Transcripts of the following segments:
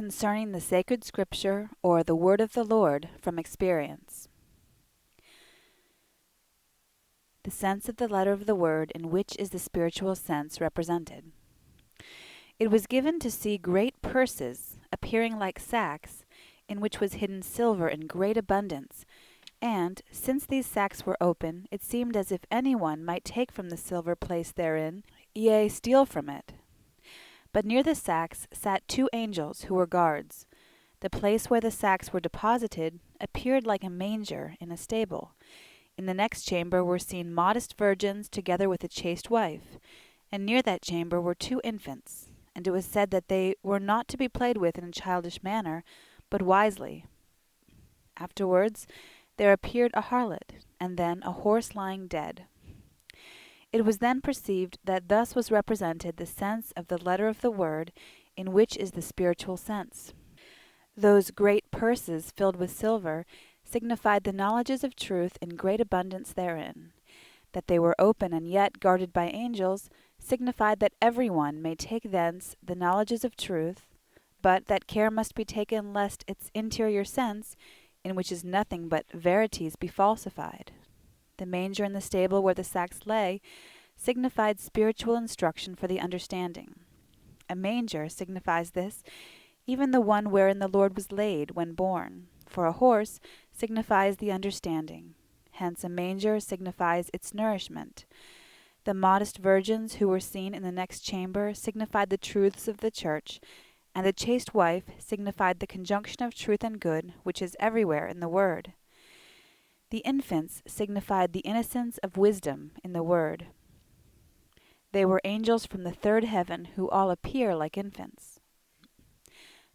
concerning the sacred scripture or the word of the Lord from experience. The sense of the letter of the word, in which is the spiritual sense represented. It was given to see great purses, appearing like sacks, in which was hidden silver in great abundance. And, since these sacks were open, it seemed as if any one might take from the silver placed therein, yea, steal from it. But near the sacks sat 2 angels, who were guards. The place where the sacks were deposited appeared like a manger in a stable. In the next chamber were seen modest virgins together with a chaste wife, and near that chamber were 2 infants. And it was said that they were not to be played with in a childish manner, but wisely. Afterwards there appeared a harlot, and then a horse lying dead. It was then perceived that thus was represented the sense of the letter of the word, in which is the spiritual sense. Those great purses filled with silver signified the knowledges of truth in great abundance therein. That they were open and yet guarded by angels signified that every one may take thence the knowledges of truth, but that care must be taken lest its interior sense, in which is nothing but verities, be falsified. The manger in the stable where the sacks lay signified spiritual instruction for the understanding. A manger signifies this, even the one wherein the Lord was laid when born, for a horse signifies the understanding. Hence a manger signifies its nourishment. The modest virgins who were seen in the next chamber signified the truths of the church, and the chaste wife signified the conjunction of truth and good, which is everywhere in the word. The infants signified the innocence of wisdom in the word. They were angels from the 3rd heaven, who all appear like infants.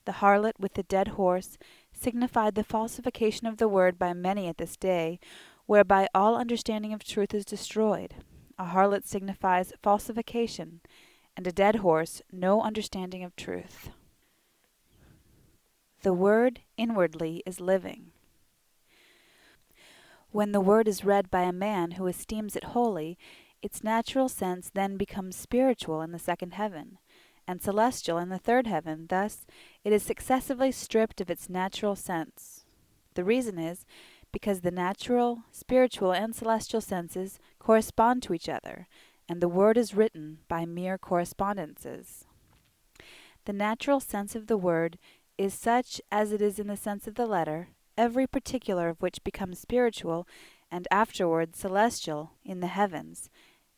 The harlot with the dead horse signified the falsification of the word by many at this day, whereby all understanding of truth is destroyed. A harlot signifies falsification, and a dead horse no understanding of truth. The word inwardly is living. When the word is read by a man who esteems it holy, its natural sense then becomes spiritual in the 2nd heaven, and celestial in the 3rd heaven. Thus it is successively stripped of its natural sense. The reason is, because the natural, spiritual, and celestial senses correspond to each other, and the word is written by mere correspondences. The natural sense of the word is such as it is in the sense of the letter, every particular of which becomes spiritual, and afterwards celestial, in the heavens.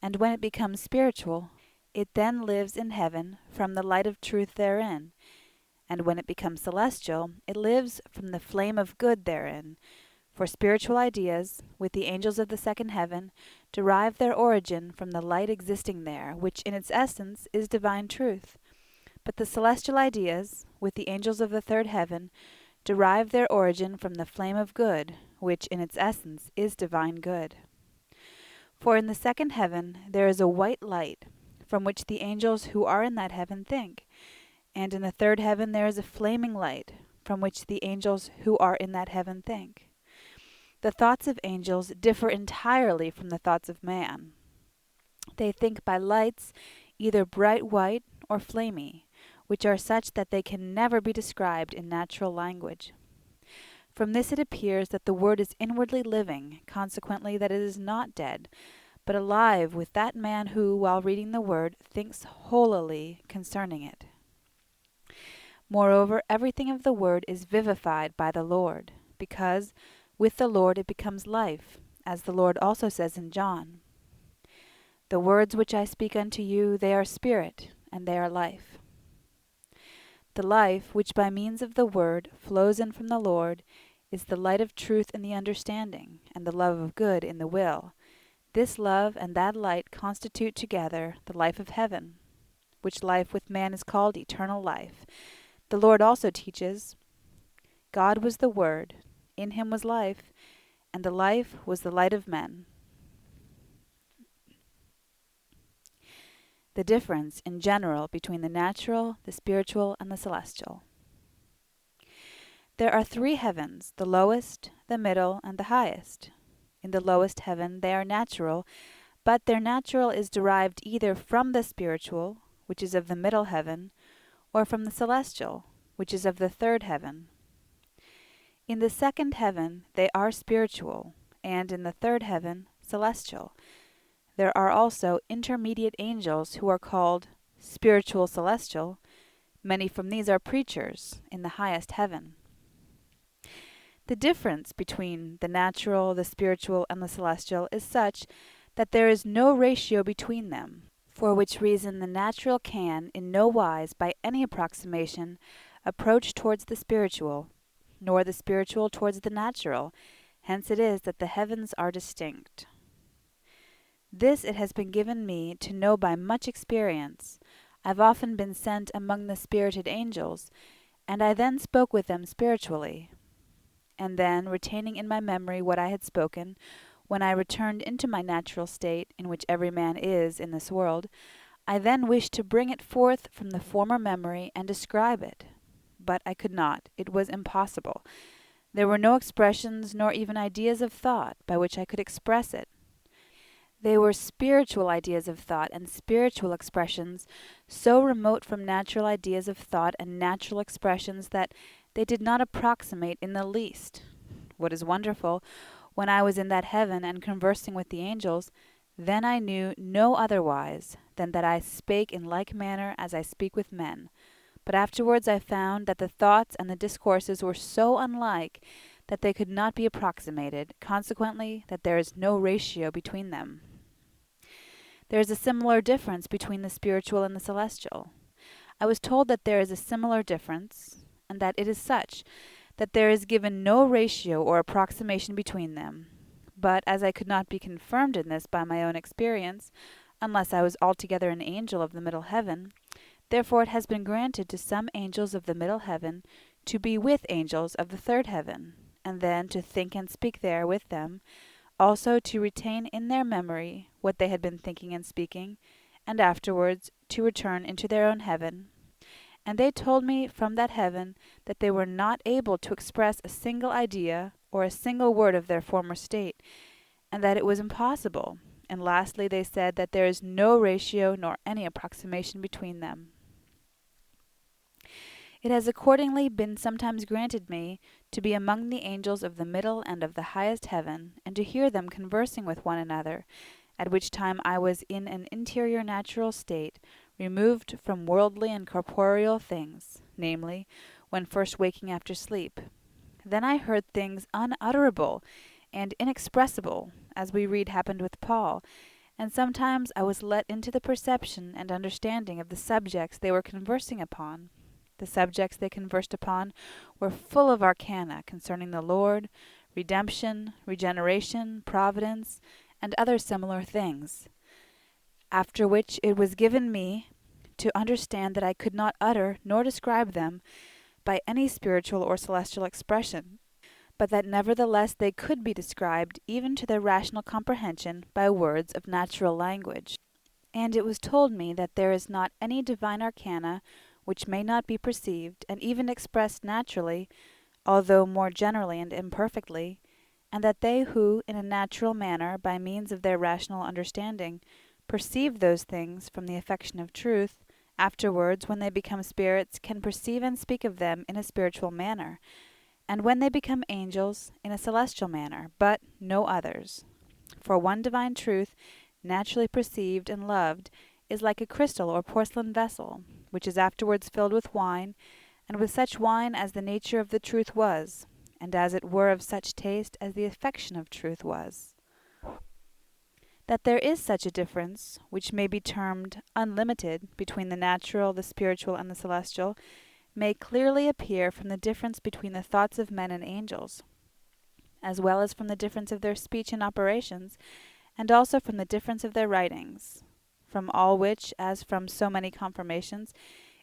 And when it becomes spiritual, it then lives in heaven from the light of truth therein. And when it becomes celestial, it lives from the flame of good therein. For spiritual ideas, with the angels of the 2nd heaven, derive their origin from the light existing there, which in its essence is divine truth. But the celestial ideas, with the angels of the 3rd heaven, derive their origin from the flame of good, which in its essence is divine good. For in the 2nd heaven there is a white light, from which the angels who are in that heaven think, and in the 3rd heaven there is a flaming light, from which the angels who are in that heaven think. The thoughts of angels differ entirely from the thoughts of man. They think by lights either bright white or flamy, which are such that they can never be described in natural language. From this it appears that the word is inwardly living, consequently that it is not dead, but alive with that man who, while reading the word, thinks holily concerning it. Moreover, everything of the word is vivified by the Lord, because with the Lord it becomes life, as the Lord also says in John, "The words which I speak unto you, they are spirit, and they are life." The life, which by means of the word flows in from the Lord, is the light of truth in the understanding, and the love of good in the will. This love and that light constitute together the life of heaven, which life with man is called eternal life. The Lord also teaches, "God was the Word, in him was life, and the life was the light of men." The difference in general between the natural, the spiritual, and the celestial. There are 3 heavens, the lowest, the middle, and the highest. In the lowest heaven they are natural, but their natural is derived either from the spiritual, which is of the middle heaven, or from the celestial, which is of the third heaven. In the second heaven they are spiritual, and in the third heaven celestial. There are also intermediate angels who are called spiritual celestial. Many from these are preachers in the highest heaven. The difference between the natural, the spiritual, and the celestial is such that there is no ratio between them, for which reason the natural can in no wise by any approximation approach towards the spiritual, nor the spiritual towards the natural. Hence it is that the heavens are distinct. This it has been given me to know by much experience. I've often been sent among the spirited angels, and I then spoke with them spiritually. And then, retaining in my memory what I had spoken, when I returned into my natural state, in which every man is in this world, I then wished to bring it forth from the former memory and describe it. But I could not. It was impossible. There were no expressions, nor even ideas of thought, by which I could express it. They were spiritual ideas of thought and spiritual expressions, so remote from natural ideas of thought and natural expressions that they did not approximate in the least. What is wonderful, when I was in that heaven and conversing with the angels, then I knew no otherwise than that I spake in like manner as I speak with men. But afterwards I found that the thoughts and the discourses were so unlike that they could not be approximated, consequently that there is no ratio between them. There is a similar difference between the spiritual and the celestial. I was told that there is a similar difference, and that it is such, that there is given no ratio or approximation between them. But as I could not be confirmed in this by my own experience, unless I was altogether an angel of the middle heaven, therefore it has been granted to some angels of the middle heaven to be with angels of the third heaven, and then to think and speak there with them, also to retain in their memory what they had been thinking and speaking, and afterwards to return into their own heaven. And they told me from that heaven that they were not able to express a single idea or a single word of their former state, and that it was impossible. And lastly they said that there is no ratio nor any approximation between them. It has accordingly been sometimes granted me to be among the angels of the middle and of the highest heaven, and to hear them conversing with one another, at which time I was in an interior natural state, removed from worldly and corporeal things, namely, when first waking after sleep. Then I heard things unutterable and inexpressible, as we read happened with Paul, and sometimes I was let into the perception and understanding of the subjects they were conversing upon. The subjects they conversed upon were full of arcana concerning the Lord, redemption, regeneration, providence, and other similar things. After which it was given me to understand that I could not utter nor describe them by any spiritual or celestial expression, but that nevertheless they could be described even to their rational comprehension by words of natural language. And it was told me that there is not any divine arcana which may not be perceived, and even expressed naturally, although more generally and imperfectly, and that they who, in a natural manner, by means of their rational understanding, perceive those things from the affection of truth, afterwards, when they become spirits, can perceive and speak of them in a spiritual manner, and when they become angels, in a celestial manner, but no others. For one divine truth, naturally perceived and loved, is like a crystal or porcelain vessel, which is afterwards filled with wine, and with such wine as the nature of the truth was, and as it were of such taste as the affection of truth was. That there is such a difference, which may be termed unlimited, between the natural, the spiritual, and the celestial, may clearly appear from the difference between the thoughts of men and angels, as well as from the difference of their speech and operations, and also from the difference of their writings. From all which, as from so many confirmations,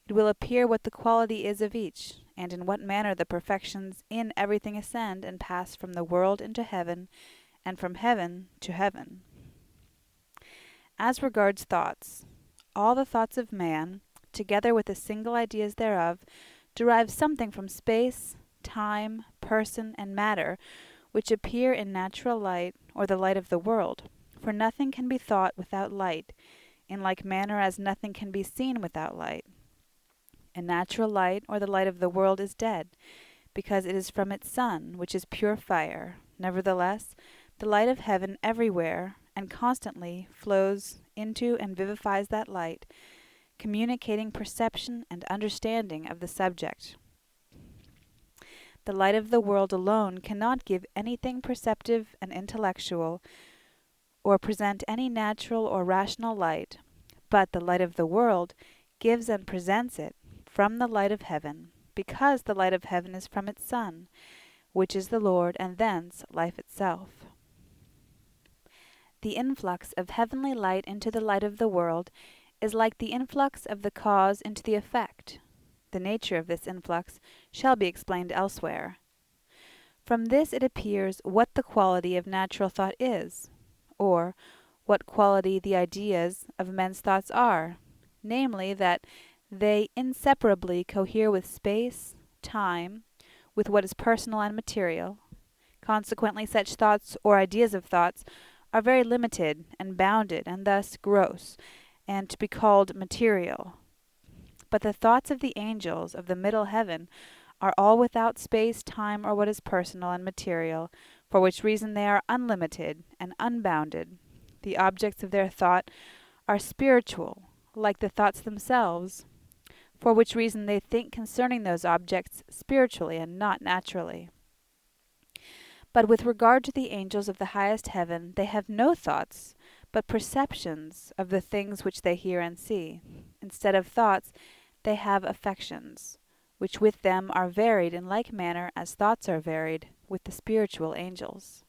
it will appear what the quality is of each, and in what manner the perfections in everything ascend and pass from the world into heaven, and from heaven to heaven. As regards thoughts, all the thoughts of man, together with the single ideas thereof, derive something from space, time, person, and matter, which appear in natural light, or the light of the world. For nothing can be thought without light, in like manner as nothing can be seen without light. A natural light, or the light of the world, is dead, because it is from its sun, which is pure fire. Nevertheless, the light of heaven everywhere and constantly flows into and vivifies that light, communicating perception and understanding of the subject. The light of the world alone cannot give anything perceptive and intellectual, or present any natural or rational light, but the light of the world gives and presents it from the light of heaven, because the light of heaven is from its sun, which is the Lord, and thence life itself. The influx of heavenly light into the light of the world is like the influx of the cause into the effect. The nature of this influx shall be explained elsewhere. From this it appears what the quality of natural thought is, or what quality the ideas of men's thoughts are, namely, that they inseparably cohere with space, time, with what is personal and material. Consequently, such thoughts or ideas of thoughts are very limited and bounded, and thus gross, and to be called material. But the thoughts of the angels of the middle heaven are all without space, time, or what is personal and material, for which reason they are unlimited and unbounded. The objects of their thought are spiritual, like the thoughts themselves, for which reason they think concerning those objects spiritually and not naturally. But with regard to the angels of the highest heaven, they have no thoughts, but perceptions of the things which they hear and see. Instead of thoughts, they have affections, which with them are varied in like manner as thoughts are varied with the spiritual angels.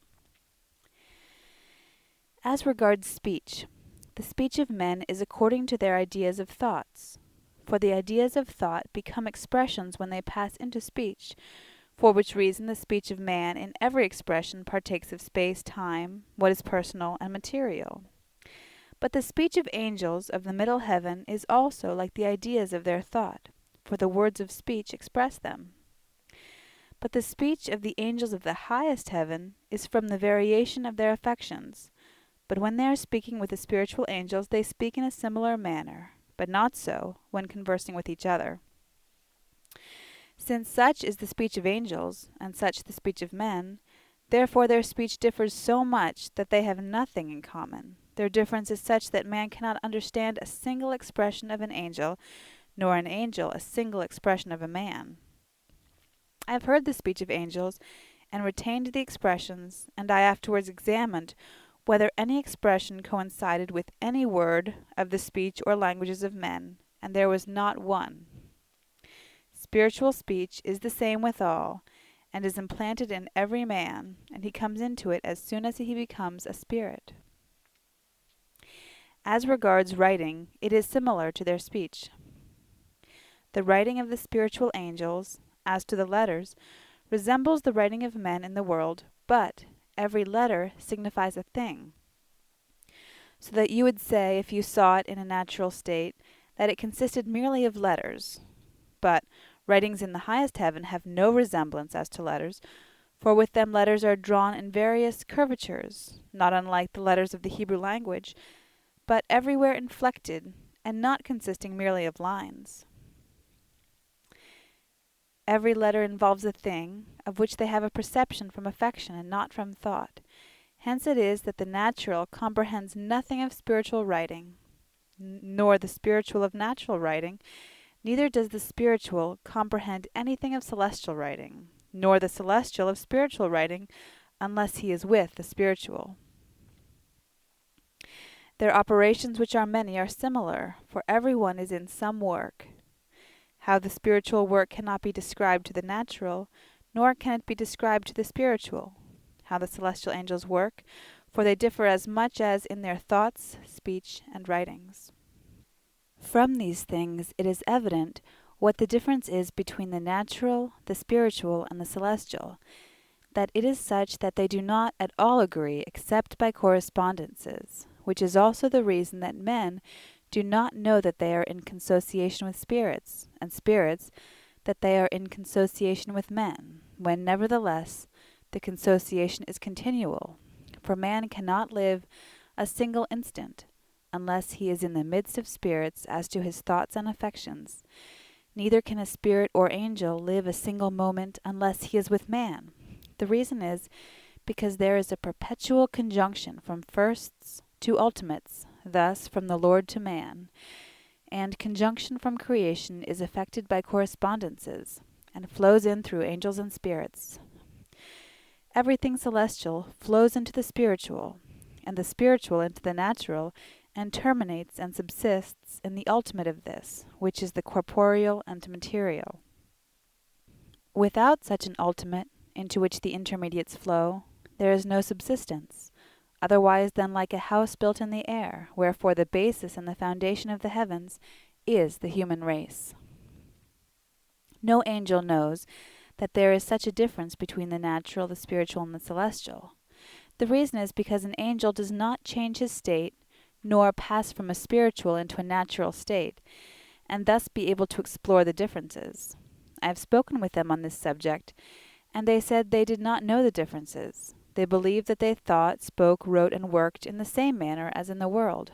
As regards speech, the speech of men is according to their ideas of thoughts. For the ideas of thought become expressions when they pass into speech, for which reason the speech of man in every expression partakes of space, time, what is personal and material. But the speech of angels of the middle heaven is also like the ideas of their thought, for the words of speech express them. But the speech of the angels of the highest heaven is from the variation of their affections. But when they are speaking with the spiritual angels, they speak in a similar manner, but not so when conversing with each other. Since such is the speech of angels, and such the speech of men, therefore their speech differs so much that they have nothing in common. Their difference is such that man cannot understand a single expression of an angel, nor an angel a single expression of a man. I have heard the speech of angels, and retained the expressions, and I afterwards examined whether any expression coincided with any word of the speech or languages of men, and there was not one. Spiritual speech is the same with all, and is implanted in every man, and he comes into it as soon as he becomes a spirit. As regards writing, it is similar to their speech. The writing of the spiritual angels, as to the letters, resembles the writing of men in the world, but every letter signifies a thing, so that you would say, if you saw it in a natural state, that it consisted merely of letters. But writings in the highest heaven have no resemblance as to letters, for with them letters are drawn in various curvatures, not unlike the letters of the Hebrew language, but everywhere inflected, and not consisting merely of lines. Every letter involves a thing, of which they have a perception from affection and not from thought. Hence it is that the natural comprehends nothing of spiritual writing, nor the spiritual of natural writing, neither does the spiritual comprehend anything of celestial writing, nor the celestial of spiritual writing, unless he is with the spiritual. Their operations, which are many, are similar, for every one is in some work. How the spiritual work cannot be described to the natural, nor can it be described to the spiritual. How the celestial angels work, for they differ as much as in their thoughts, speech, and writings. From these things it is evident what the difference is between the natural, the spiritual, and the celestial, that it is such that they do not at all agree except by correspondences, which is also the reason that men do not know that they are in consociation with spirits, and spirits that they are in consociation with men, when nevertheless the consociation is continual, for man cannot live a single instant unless he is in the midst of spirits as to his thoughts and affections. Neither can a spirit or angel live a single moment unless he is with man. The reason is because there is a perpetual conjunction from firsts to ultimates, thus from the Lord to man, and conjunction from creation is effected by correspondences, and flows in through angels and spirits. Everything celestial flows into the spiritual, and the spiritual into the natural, and terminates and subsists in the ultimate of this, which is the corporeal and material. Without such an ultimate, into which the intermediates flow, there is no subsistence, otherwise than like a house built in the air, wherefore the basis and the foundation of the heavens is the human race. No angel knows that there is such a difference between the natural, the spiritual, and the celestial. The reason is because an angel does not change his state, nor pass from a spiritual into a natural state, and thus be able to explore the differences. I have spoken with them on this subject, and they said they did not know the differences. They believed that they thought, spoke, wrote, and worked in the same manner as in the world.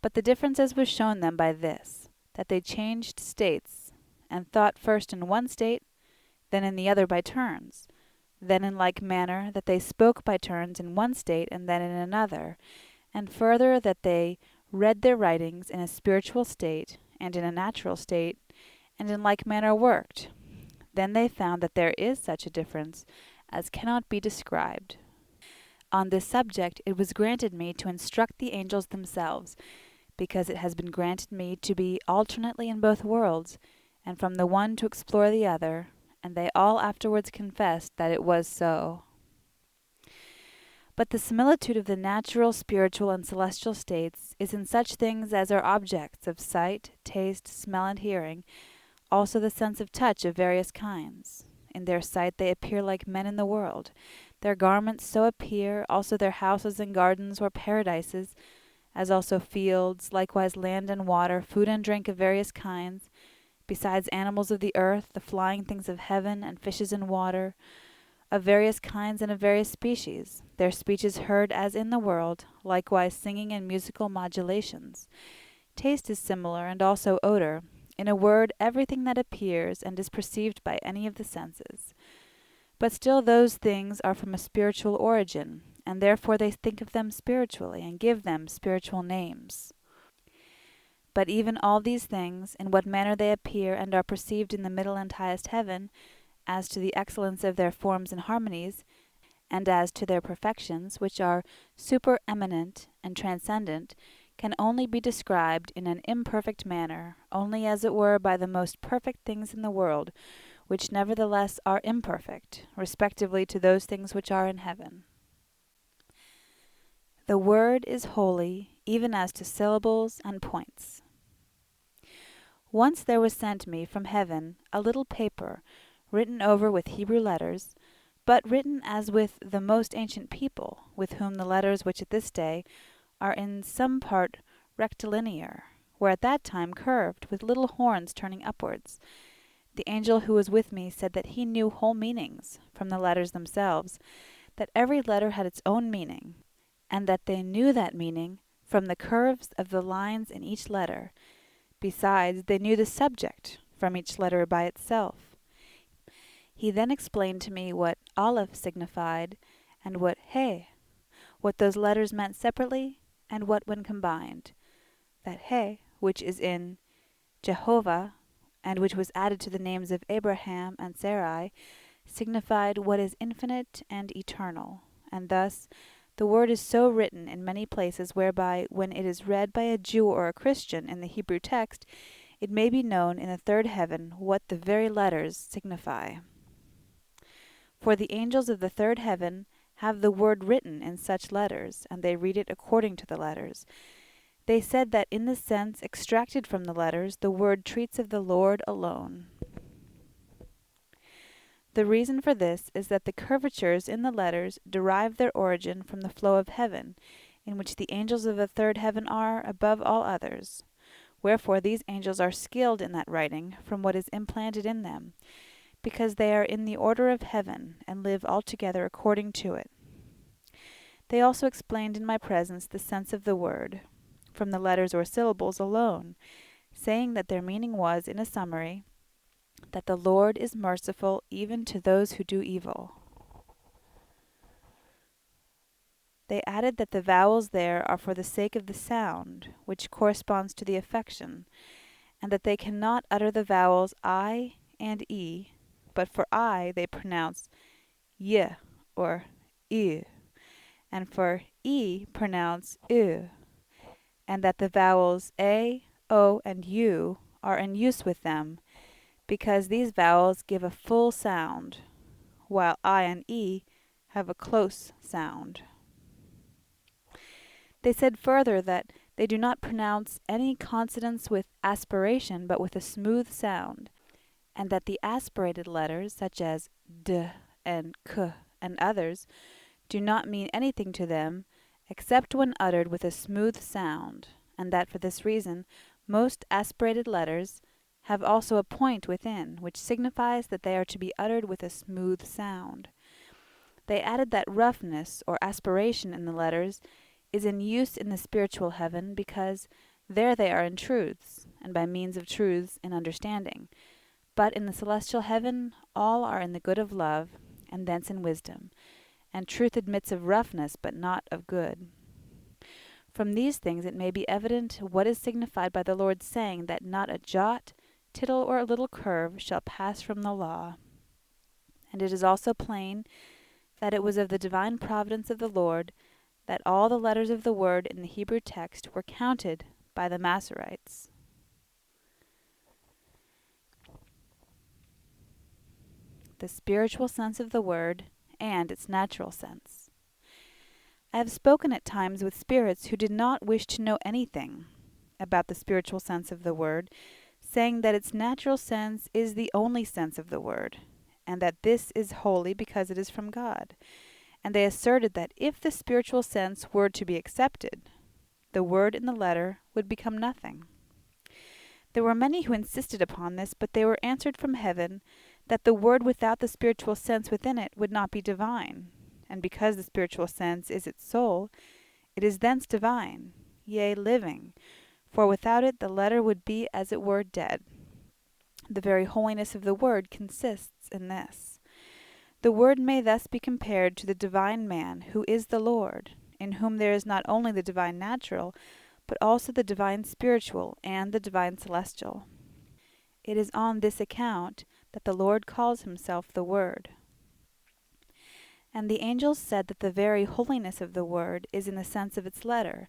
But the differences was shown them by this, that they changed states, and thought first in one state, then in the other by turns, then in like manner that they spoke by turns in one state and then in another, and further that they read their writings in a spiritual state and in a natural state, and in like manner worked. Then they found that there is such a difference as cannot be described. On this subject it was granted me to instruct the angels themselves, because it has been granted me to be alternately in both worlds, and from the one to explore the other, and they all afterwards confessed that it was so. But the similitude of the natural, spiritual, and celestial states is in such things as are objects of sight, taste, smell, and hearing, also the sense of touch of various kinds. In their sight they appear like men in the world. Their garments so appear, also their houses and gardens or paradises, as also fields, likewise land and water, food and drink of various kinds, besides animals of the earth, the flying things of heaven, and fishes in water, of various kinds and of various species, their speech is heard as in the world, likewise singing and musical modulations. Taste is similar, and also odor. In a word, everything that appears and is perceived by any of the senses. But still those things are from a spiritual origin, and therefore they think of them spiritually, and give them spiritual names. But even all these things, in what manner they appear and are perceived in the middle and highest heaven, as to the excellence of their forms and harmonies, and as to their perfections, which are supereminent and transcendent, can only be described in an imperfect manner, only as it were by the most perfect things in the world, which nevertheless are imperfect, respectively to those things which are in heaven. The word is holy, even as to syllables and points. Once there was sent me from heaven a little paper, written over with Hebrew letters, but written as with the most ancient people, with whom the letters which at this day are in some part rectilinear, were at that time curved, with little horns turning upwards. The angel who was with me said that he knew whole meanings, from the letters themselves, that every letter had its own meaning, and that they knew that meaning from the curves of the lines in each letter. Besides, they knew the subject from each letter by itself. He then explained to me what Aleph signified, and what He, what those letters meant separately, and what when combined. That He, which is in Jehovah, and which was added to the names of Abraham and Sarai, signified what is infinite and eternal, and thus the word is so written in many places, whereby, when it is read by a Jew or a Christian in the Hebrew text, it may be known in the third heaven what the very letters signify. For the angels of the third heaven have the word written in such letters, and they read it according to the letters. They said that in the sense extracted from the letters, the word treats of the Lord alone. The reason for this is that the curvatures in the letters derive their origin from the flow of heaven, in which the angels of the third heaven are above all others. Wherefore these angels are skilled in that writing from what is implanted in them, because they are in the order of heaven, and live altogether according to it. They also explained in my presence the sense of the word, from the letters or syllables alone, saying that their meaning was, in a summary, that the Lord is merciful even to those who do evil. They added that the vowels there are for the sake of the sound, which corresponds to the affection, and that they cannot utter the vowels I and E, but for I they pronounce Y or I, and for E pronounce U, and that the vowels A, O, and U are in use with them, because these vowels give a full sound, while I and E have a close sound. They said further that they do not pronounce any consonants with aspiration, but with a smooth sound, and that the aspirated letters, such as D and K and others, do not mean anything to them except when uttered with a smooth sound, and that for this reason most aspirated letters have also a point within, which signifies that they are to be uttered with a smooth sound. They added that roughness or aspiration in the letters is in use in the spiritual heaven, because there they are in truths, and by means of truths in understanding. But in the celestial heaven all are in the good of love, and thence in wisdom, and truth admits of roughness, but not of good. From these things it may be evident what is signified by the Lord's saying that not a jot, tittle, or a little curve shall pass from the law. And it is also plain that it was of the divine providence of the Lord that all the letters of the word in the Hebrew text were counted by the Masoretes. The spiritual sense of the word and its natural sense. I have spoken at times with spirits who did not wish to know anything about the spiritual sense of the word, saying that its natural sense is the only sense of the word, and that this is holy because it is from God. And they asserted that if the spiritual sense were to be accepted, the word in the letter would become nothing. There were many who insisted upon this, but they were answered from heaven that the word without the spiritual sense within it would not be divine, and because the spiritual sense is its soul, it is thence divine, yea, living, for without it the letter would be as it were dead. The very holiness of the word consists in this. The word may thus be compared to the divine man, who is the Lord, in whom there is not only the divine natural, but also the divine spiritual and the divine celestial. It is on this account that the Lord calls himself the Word. And the angels said that the very holiness of the word is in the sense of its letter,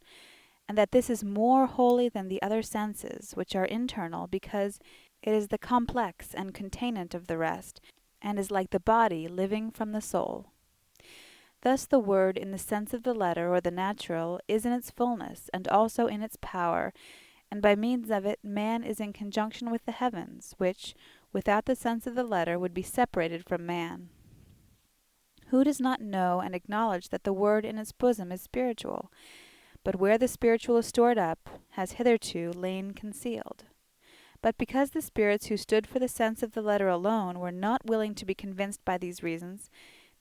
and that this is more holy than the other senses, which are internal, because it is the complex and containant of the rest, and is like the body living from the soul. Thus the word in the sense of the letter or the natural is in its fullness, and also in its power, and by means of it man is in conjunction with the heavens, which, without the sense of the letter, would be separated from man. Who does not know and acknowledge that the word in its bosom is spiritual, but where the spiritual is stored up, has hitherto lain concealed? But because the spirits who stood for the sense of the letter alone were not willing to be convinced by these reasons,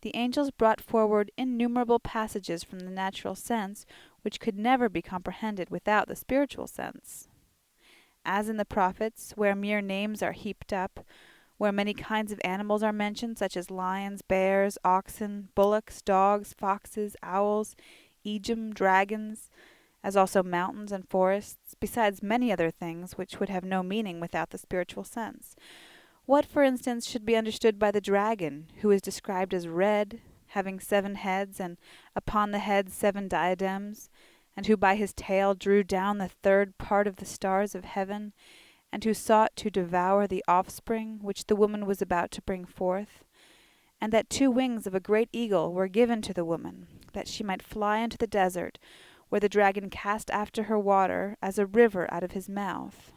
the angels brought forward innumerable passages from the natural sense, which could never be comprehended without the spiritual sense. As in the prophets, where mere names are heaped up, where many kinds of animals are mentioned, such as lions, bears, oxen, bullocks, dogs, foxes, owls, Egypt, dragons, as also mountains and forests, besides many other things which would have no meaning without the spiritual sense. What, for instance, should be understood by the dragon, who is described as red, having 7 heads, and upon the heads 7 diadems, and who by his tail drew down the 3rd part of the stars of heaven, and who sought to devour the offspring which the woman was about to bring forth, and that 2 wings of a great eagle were given to the woman, that she might fly into the desert, where the dragon cast after her water as a river out of his mouth.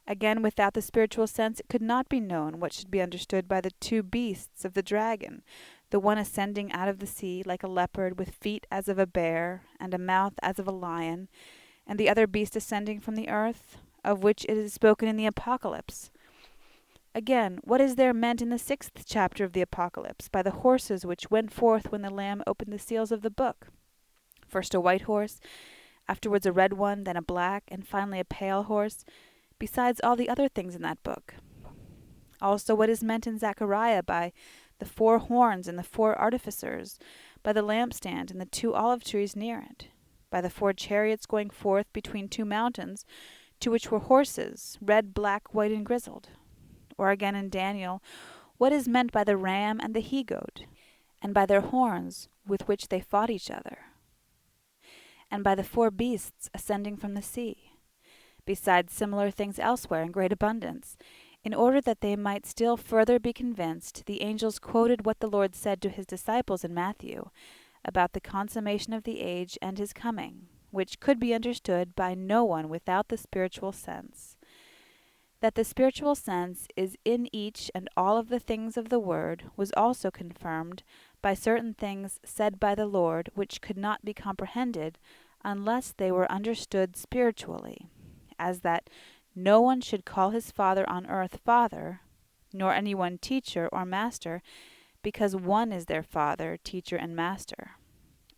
Again, without the spiritual sense it could not be known what should be understood by the 2 beasts of the dragon, the one ascending out of the sea like a leopard, with feet as of a bear, and a mouth as of a lion, and the other beast ascending from the earth, of which it is spoken in the Apocalypse. Again, what is there meant in the 6th chapter of the Apocalypse by the horses which went forth when the Lamb opened the seals of the book? First a white horse, afterwards a red one, then a black, and finally a pale horse, besides all the other things in that book. Also what is meant in Zechariah by the 4 horns and the 4 artificers, by the lampstand and the 2 olive trees near it, by the 4 chariots going forth between 2 mountains, to which were horses, red, black, white, and grizzled. Or again in Daniel, what is meant by the ram and the he-goat, and by their horns with which they fought each other, and by the 4 beasts ascending from the sea, besides similar things elsewhere in great abundance. In order that they might still further be convinced, the angels quoted what the Lord said to his disciples in Matthew about the consummation of the age and his coming, which could be understood by no one without the spiritual sense. That the spiritual sense is in each and all of the things of the word was also confirmed by certain things said by the Lord, which could not be comprehended unless they were understood spiritually, as that no one should call his father on earth father, nor any one teacher or master, because one is their father, teacher, and master.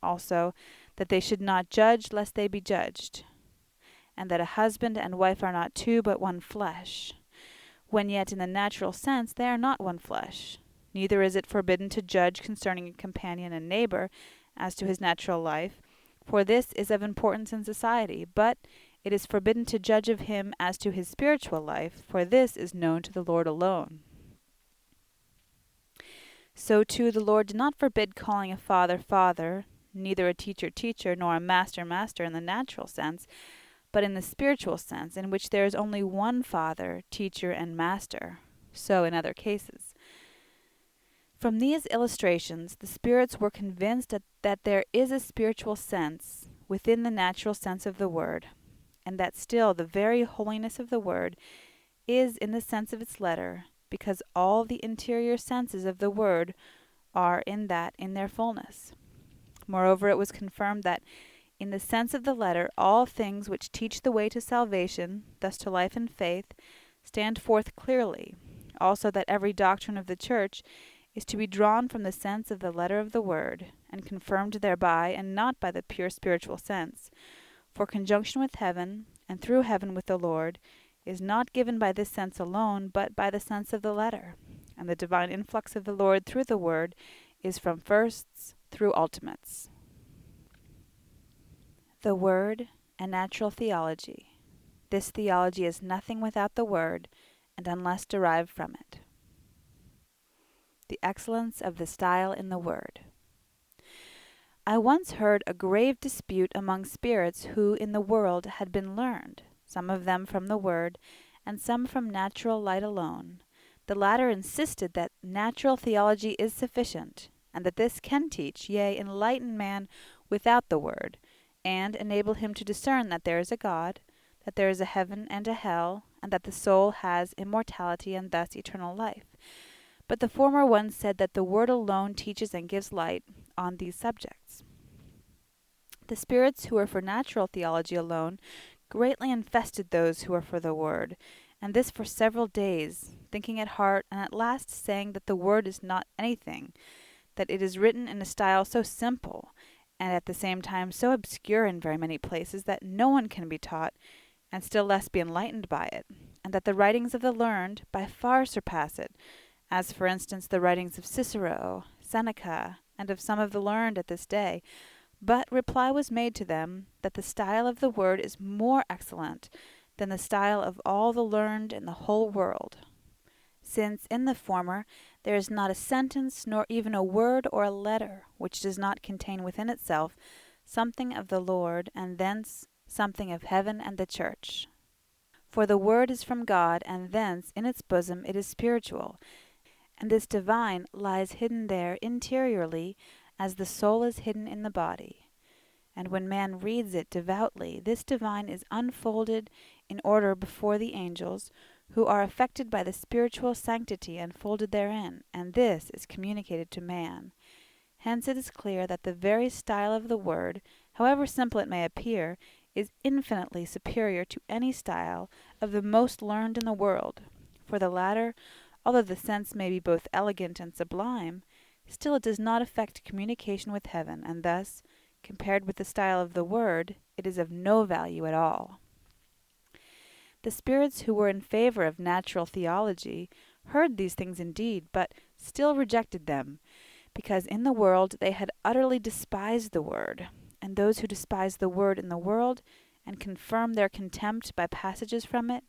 Also, that they should not judge lest they be judged, and that a husband and wife are not 2 but 1 flesh, when yet in the natural sense they are not 1 flesh. Neither is it forbidden to judge concerning a companion and neighbor as to his natural life, for this is of importance in society, but it is forbidden to judge of him as to his spiritual life, for this is known to the Lord alone. So too the Lord did not forbid calling a father, father, neither a teacher, teacher, nor a master, master in the natural sense, but in the spiritual sense, in which there is only 1 father, teacher, and master. So in other cases. From these illustrations, the spirits were convinced that there is a spiritual sense within the natural sense of the word, and that still the very holiness of the word is in the sense of its letter, because all the interior senses of the word are in their fullness. Moreover, it was confirmed that in the sense of the letter all things which teach the way to salvation, thus to life and faith, stand forth clearly. Also that every doctrine of the Church is to be drawn from the sense of the letter of the word, and confirmed thereby, and not by the pure spiritual sense. For conjunction with heaven, and through heaven with the Lord, is not given by this sense alone, but by the sense of the letter. And the divine influx of the Lord through the word is from firsts through ultimates. The word and natural theology. This theology is nothing without the word, and unless derived from it. The excellence of the style in the word. I once heard a grave dispute among spirits who in the world had been learned, some of them from the word, and some from natural light alone. The latter insisted that natural theology is sufficient, and that this can teach, yea, enlighten man without the word, and enable him to discern that there is a God, that there is a heaven and a hell, and that the soul has immortality and thus eternal life. But the former one said that the word alone teaches and gives light on these subjects. The spirits who were for natural theology alone greatly infested those who were for the word, and this for several days, thinking at heart, and at last saying that the word is not anything, that it is written in a style so simple, and at the same time so obscure in very many places, that no one can be taught, and still less be enlightened by it, and that the writings of the learned by far surpass it, as for instance the writings of Cicero, Seneca, and of some of the learned at this day. But reply was made to them that the style of the word is more excellent than the style of all the learned in the whole world, since in the former there is not a sentence nor even a word or a letter which does not contain within itself something of the Lord, and thence something of heaven and the Church. For the word is from God, and thence in its bosom it is spiritual, and this divine lies hidden there interiorly, as the soul is hidden in the body. And when man reads it devoutly, this divine is unfolded in order before the angels, who are affected by the spiritual sanctity enfolded therein, and this is communicated to man. Hence it is clear that the very style of the word, however simple it may appear, is infinitely superior to any style of the most learned in the world. For the latter, although the sense may be both elegant and sublime, still it does not affect communication with heaven, and thus Compared with the style of the Word, it is of no value at all. The spirits who were in favor of natural theology heard these things indeed, but still rejected them, because in the world they had utterly despised the Word, and those who despise the Word in the world, and confirm their contempt by passages from it,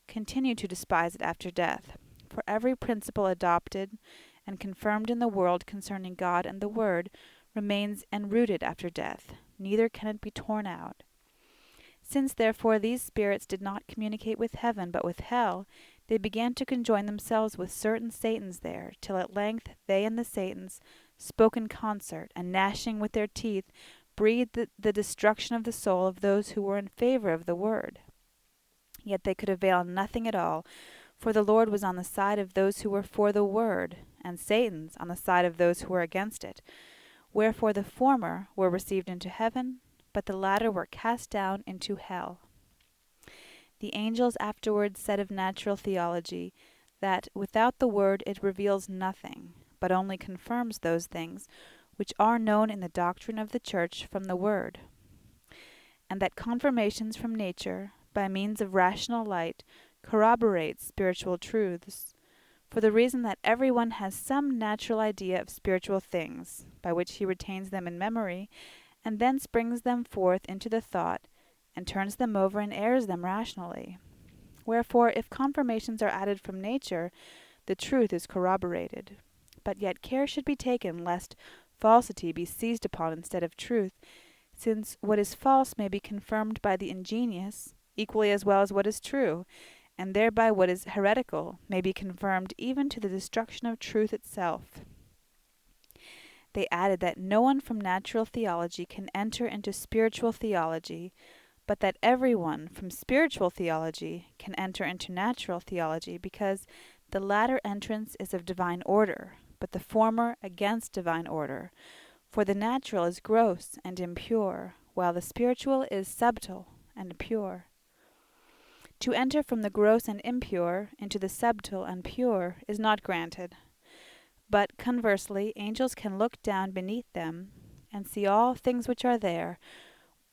continue to despise it after death. For every principle adopted and confirmed in the world concerning God and the Word remains enrooted after death, neither can it be torn out. Since therefore these spirits did not communicate with heaven but with hell, they began to conjoin themselves with certain Satans there, till at length they and the Satans spoke in concert, and gnashing with their teeth, breathed the destruction of the soul of those who were in favor of the Word. Yet they could avail nothing at all, for the Lord was on the side of those who were for the Word, and Satan's on the side of those who were against it. Wherefore the former were received into heaven, but the latter were cast down into hell. The angels afterwards said of natural theology, that without the Word it reveals nothing, but only confirms those things which are known in the doctrine of the Church from the Word, and that confirmations from nature, by means of rational light, corroborate spiritual truths, for the reason that every one has some natural idea of spiritual things, by which he retains them in memory, and thence brings them forth into the thought, and turns them over and airs them rationally. Wherefore, if confirmations are added from nature, the truth is corroborated. But yet care should be taken lest falsity be seized upon instead of truth, since what is false may be confirmed by the ingenious, equally as well as what is true, and thereby what is heretical may be confirmed even to the destruction of truth itself. They added that no one from natural theology can enter into spiritual theology, but that every one from spiritual theology can enter into natural theology, because the latter entrance is of divine order, but the former against divine order. For the natural is gross and impure, while the spiritual is subtle and pure. To enter from the gross and impure into the subtle and pure is not granted. But conversely, angels can look down beneath them and see all things which are there,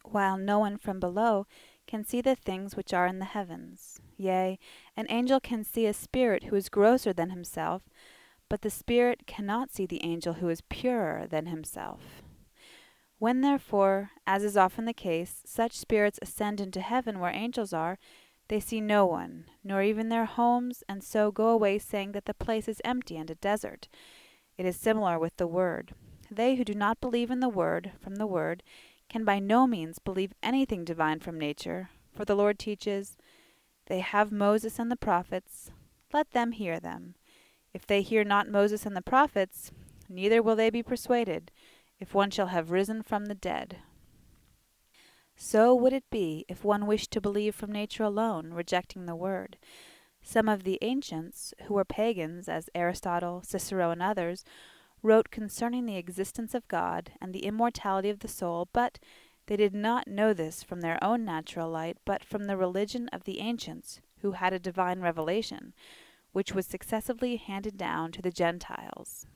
while no one from below can see the things which are in the heavens. Yea, an angel can see a spirit who is grosser than himself, but the spirit cannot see the angel who is purer than himself. When therefore, as is often the case, such spirits ascend into heaven where angels are, they see no one, nor even their homes, and so go away saying that the place is empty and a desert. It is similar with the Word. They who do not believe in the Word from the Word can by no means believe anything divine from nature, for the Lord teaches, "They have Moses and the prophets, let them hear them. If they hear not Moses and the prophets, neither will they be persuaded, if one shall have risen from the dead." So would it be if one wished to believe from nature alone, rejecting the Word. Some of the ancients, who were pagans, as Aristotle, Cicero, and others, wrote concerning the existence of God and the immortality of the soul, but they did not know this from their own natural light, but from the religion of the ancients, who had a divine revelation, which was successively handed down to the Gentiles.